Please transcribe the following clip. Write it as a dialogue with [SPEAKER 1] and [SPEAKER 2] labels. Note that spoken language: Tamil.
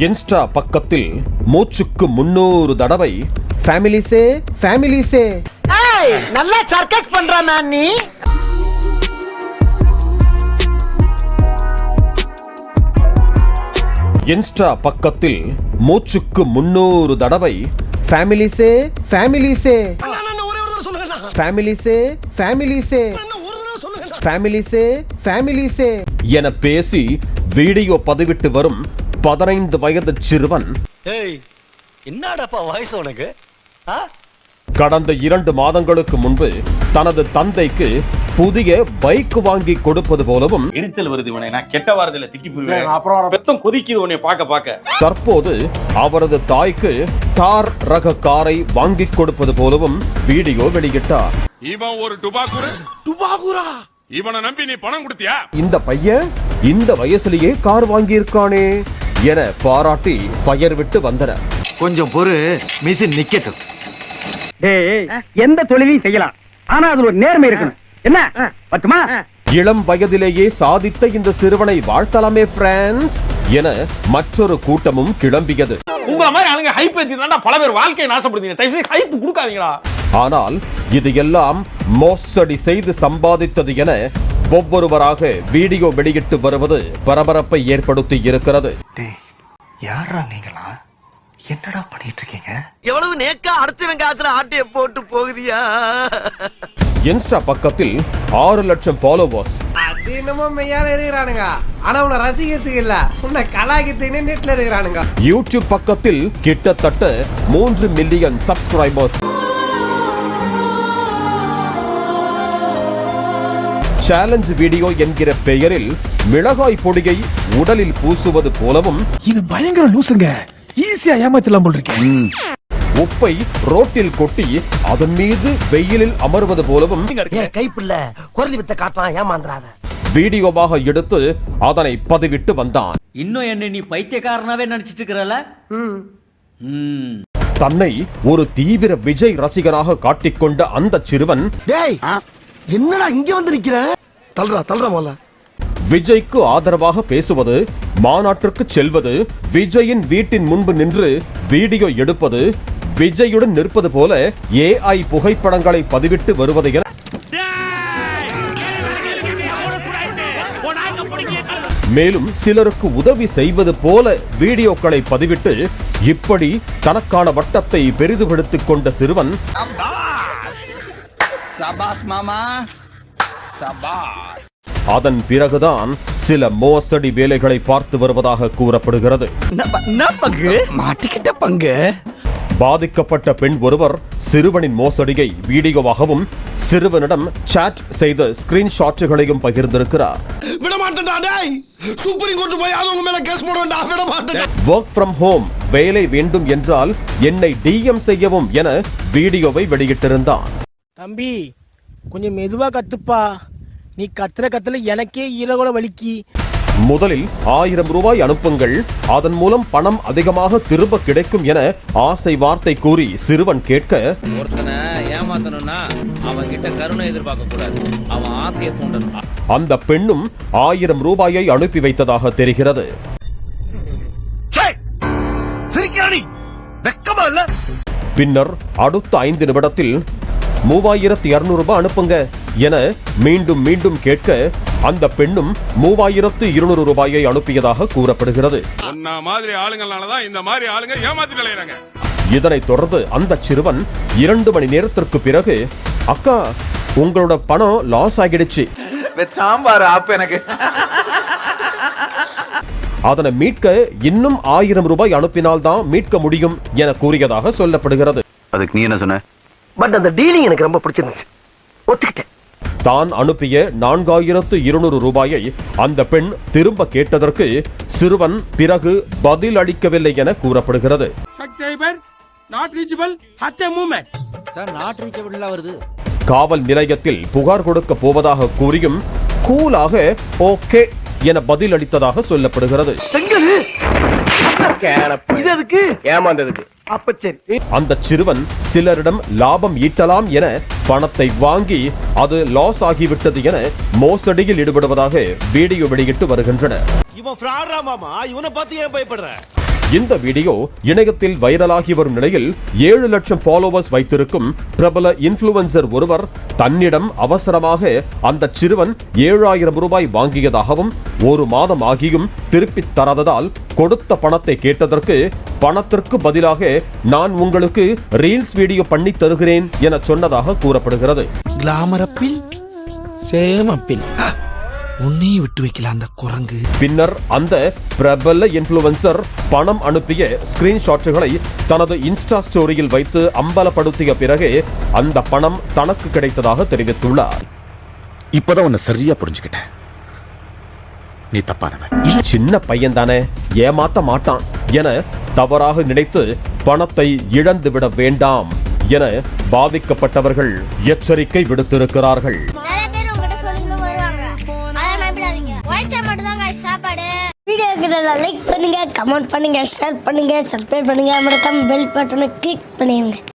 [SPEAKER 1] இன்ஸ்டா பக்கத்தில் மூச்சுக்கு 300 தடவை ஃபேமிலிஸே ஃபேமிலிஸே.
[SPEAKER 2] நல்லா சர்க்கஸ் பண்ற மேன் நீ.
[SPEAKER 1] இன்ஸ்டா பக்கத்தில் மூச்சுக்கு 300 தடவை ஃபேமிலிஸே ஃபேமிலிஸே ஃபேமிலிஸே ஃபேமிலிஸே ஃபேமிலிஸே ஃபேமிலிஸே என பேசி வீடியோ பதிவிட்டு வரும் 15 வயது சிறுவன்
[SPEAKER 3] என்னடாப்பா வாய்ஸ் உனக்கு?
[SPEAKER 1] கடந்த 2 மாதங்களுக்கு முன்பு தனது தந்தைக்கு புதிய பைக் வாங்கி கொடுப்பது போலவும்
[SPEAKER 4] எரிச்சல் வருது இவனை, நான் கெட்ட வார்த்தையில திட்டி போடுவேன், பெத்தம் கொதிக்குது உன்னை பார்க்க.
[SPEAKER 1] தற்போது அவரது தாய்க்கு தார் ரக காரை வாங்கி கொடுப்பது போலவும் வீடியோ வெளியிட்டார்.
[SPEAKER 5] இவன் ஒரு டுபாகுரா, இவனை நம்பி நீ பணம் கொடுத்தியா?
[SPEAKER 1] இந்த பையன் இந்த வயசுலயே கார் வாங்கியிருக்கானே என பாராட்டி ஃபயர் விட்டு வந்தனர்.
[SPEAKER 3] கொஞ்சம் பொறு, மிஷின் நிக்கட்டும்.
[SPEAKER 6] எந்த தொழிலையும் செய்யலாம், ஆனா அதுல ஒரு நேர்மை இருக்கணும். என்ன பட்டுமா?
[SPEAKER 1] இளம் வயதிலேயே சாதித்த இந்த சிறுவனை வாழ்த்தலாமே பிரான்ஸ் என மற்றொரு கூட்டமும் கிளம்பியது.
[SPEAKER 4] உங்கள மாதிரி ஆளுங்க ஹைப் ஏத்தினா பல பேர் வாழ்க்கையை நாசப்படுத்தீங்க. தயவு செய்து ஹைப் கொடுக்காதீங்களா.
[SPEAKER 1] ஆனால் இது எல்லாம் மோசடி செய்து சம்பாதித்தது என ஒவ்வொருவராக வீடியோ வெளியிட்டு வருவது பரபரப்பை ஏற்படுத்தி இருக்கிறது.
[SPEAKER 3] யாரா நீங்களா? என்னடா பண்ணிட்டு இருக்கீங்க?
[SPEAKER 2] எவ்வளவு நேக்கா அடுத்த காலத்துல ஆட்டைய போட்டு போகுதியா?
[SPEAKER 1] இன்ஸ்டா பக்கத்தில் 6 லட்சம் ஃபாலோவர்ஸ்.
[SPEAKER 7] அது என்னமோ மெய்யால இருக்கிறானுங்க, ஆனா உன்னை ரசிக்கிறதுக்கு இல்ல, உன்னை கலாய்க்கிறதுக்கு நெட்ல இருக்கிறானுங்க.
[SPEAKER 1] யூடியூப் பக்கத்தில் கிட்டத்தட்ட 3 மில்லியன் சப்ஸ்கிரைபர்ஸ். சேலஞ்ச் வீடியோ என்கிற பெயரில் மிளகாய் பொடியை உடலில் பூசுவது போலவும்
[SPEAKER 8] இது பயங்கர லூசுங்க, ஈஸியா ஏமாத்தலாம் போல் இருக்கேன்.
[SPEAKER 1] உப்பை ரோட்டில் கொட்டி அதன் மீது வெயிலில் அமர்வது போலவும்
[SPEAKER 2] கைப்புள்ள குரலி வித்த காட்டலாம், ஏமாந்துறாத.
[SPEAKER 1] வீடியோவாக எடுத்து அதனை பதிவிட்டு வந்தான்.
[SPEAKER 9] இன்னும் என்ன நீ பைத்தியக்காரனாவே நினைச்சிட்டு இருக்கிறல?
[SPEAKER 1] தன்னை ஒரு தீவிர விஜய் ரசிகனாக காட்டிக்கொண்ட அந்த சிறுவன்
[SPEAKER 2] என்னடா இங்க வந்து நிக்கிற? தள்ளுறா போல.
[SPEAKER 1] விஜய்க்கு ஆதரவாக பேசுவது, மாநாட்டிற்கு செல்வது, விஜயின் வீட்டின் முன்பு நின்று வீடியோ எடுப்பது, விஜயுடன் நிற்பது போல AI புகைப்படங்களை பதிவிட்டு வருவது என மேலும் சிலருக்கு உதவி செய்வது போல வீடியோக்களை பதிவிட்டு இப்படி தனக்கான வட்டத்தை பெரிதுபடுத்திக் கொண்ட சிறுவன் அதன் பிறகுதான் சில மோசடி வேலைகளை பார்த்து வருவதாக கூறப்படுகிறது.
[SPEAKER 8] மாட்டிக்கிட்ட பங்கு.
[SPEAKER 1] பாதிக்கப்பட்ட பெண் ஒருவர் சிறுவனின் மோசடியை வீடியோவாகவும் சிறுவனிடம் சாட் செய்த ஸ்கிரீன்ஷாட்டுகளையும் பகிர்ந்திருக்கிறார். வொர்க் ஃப்ரம் ஹோம் வேலை வேண்டும் என்றால் என்னை DM செய்யவும் என வீடியோவை வெளியிட்டிருந்தான்.
[SPEAKER 7] தம்பி கொஞ்சம் மெதுவா கத்துப்பா, நீ கத்துல எனக்கே ஈரகோல வலிக்கி.
[SPEAKER 1] முதலில் 1000 ரூபாய் அனுப்புங்கள், அதன் மூலம் பணம் அதிகமாக திரும்ப கிடைக்கும் என ஆசை வார்த்தை கூறி சிறுவன் கேட்க,
[SPEAKER 9] ஒருத்தனை ஏமாத்தணும்னா அவன் கிட்ட கருணை எதிர்பார்க்க கூடாது, அவன் ஆசையை தூண்டணும்.
[SPEAKER 1] அந்த பெண்ணும் 1000 ரூபாயை அனுப்பி வைத்ததாக தெரிகிறது. பின்னர் அடுத்த 5 நிமிடத்தில் 3200 ரூபாய் அனுப்புங்க என மீண்டும் மீண்டும் கேட்க அந்த பெண்ணும் 3200 ரூபாயை அனுப்பியதாக கூறப்படுகிறது. இதனைத் தொடர்ந்து அந்த சிறுவன் 2 மணி நேரத்திற்கு பிறகு, அக்கா உங்களோட பணம் லாஸ் ஆகிடுச்சு, அதனை மீட்க இன்னும் 1000 ரூபாய் அனுப்பினால்தான் மீட்க முடியும் என கூறியதாக சொல்லப்படுகிறது.
[SPEAKER 3] அதுக்கு நீ என்ன சொன்ன?
[SPEAKER 2] பட் அந்த டீலிங் எனக்கு ரொம்ப பிடிச்சிருந்துச்சு, ஒத்துக்கிட்டேன்.
[SPEAKER 1] தான் அனுப்பிய 4200 ரூபாயை அந்த பெண் திரும்ப கேட்டதற்கு சிறுவன் பிறகு பதில் அளிக்கவில்லை என கூறப்படுகிறது. காவல் நிலையத்தில் புகார் கொடுக்க போவதாக கூறியும் கூலாக ஓகே என பதில் அளித்ததாக சொல்லப்படுகிறது. அந்த சிறுவன் சிலரிடம் லாபம் ஈட்டலாம் என பணத்தை வாங்கி அது லாஸ் ஆகிவிட்டது என மோசடியில் ஈடுபடுவதாக வீடியோ வெளியிட்டு வருகின்றனர். இந்த வீடியோ இணையத்தில் வைரலாகி வரும் நிலையில் 7 லட்சம் ஃபாலோவர்ஸ் வைத்திருக்கும் பிரபல இன்ஃப்ளூயன்சர் ஒருவர் தன்னிடம் அவசரமாக அந்த சிறுவன் 7000 ரூபாய் வாங்கியதாகவும் 1 மாதம் ஆகியும் திருப்பித் தராததால் கொடுத்த பணத்தை கேட்டதற்கு பணத்திற்கு பதிலாக நான் உங்களுக்கு ரீல்ஸ் வீடியோ பண்ணி தருகிறேன் என சொன்னதாக கூறப்படுகிறது.
[SPEAKER 2] கிளாமர் அப்பில்
[SPEAKER 7] சேம் அப்பில்
[SPEAKER 2] உன்னையும் விட்டு வைக்கல அந்த குரங்கு.
[SPEAKER 1] பின்னர் அந்த பிரபல இன்ஃப்ளூயன்சர் பணம் அனுப்பிய ஸ்கிரீன்ஷாட்டுகளை தனது இன்ஸ்டா ஸ்டோரியில் வைத்து அம்பலப்படுத்திய பிறகு அந்த பணம் தனக்கு கிடைத்ததாக தெரிவித்துள்ளார்.
[SPEAKER 5] இப்பதான் உன்னை சரியா புரிஞ்சுக்கிட்டேன். நீ தப்பானவன்.
[SPEAKER 1] சின்ன பையன் தானே, ஏமாத்த மாட்டான் என தவறாக நினைத்து பணத்தை இழந்துவிட வேண்டாம் என பாதிக்கப்பட்டவர்கள் எச்சரிக்கை விடுத்திருக்கிறார்கள்.
[SPEAKER 10] வீடியோக்கு லைக் பண்ணுங்க, கமெண்ட் பண்ணுங்க, ஷேர் பண்ணுங்க, சப்ஸ்கிரைப் பண்ணுங்க, மறக்காம பெல் பட்டனை கிளிக் பண்ணிடுங்க.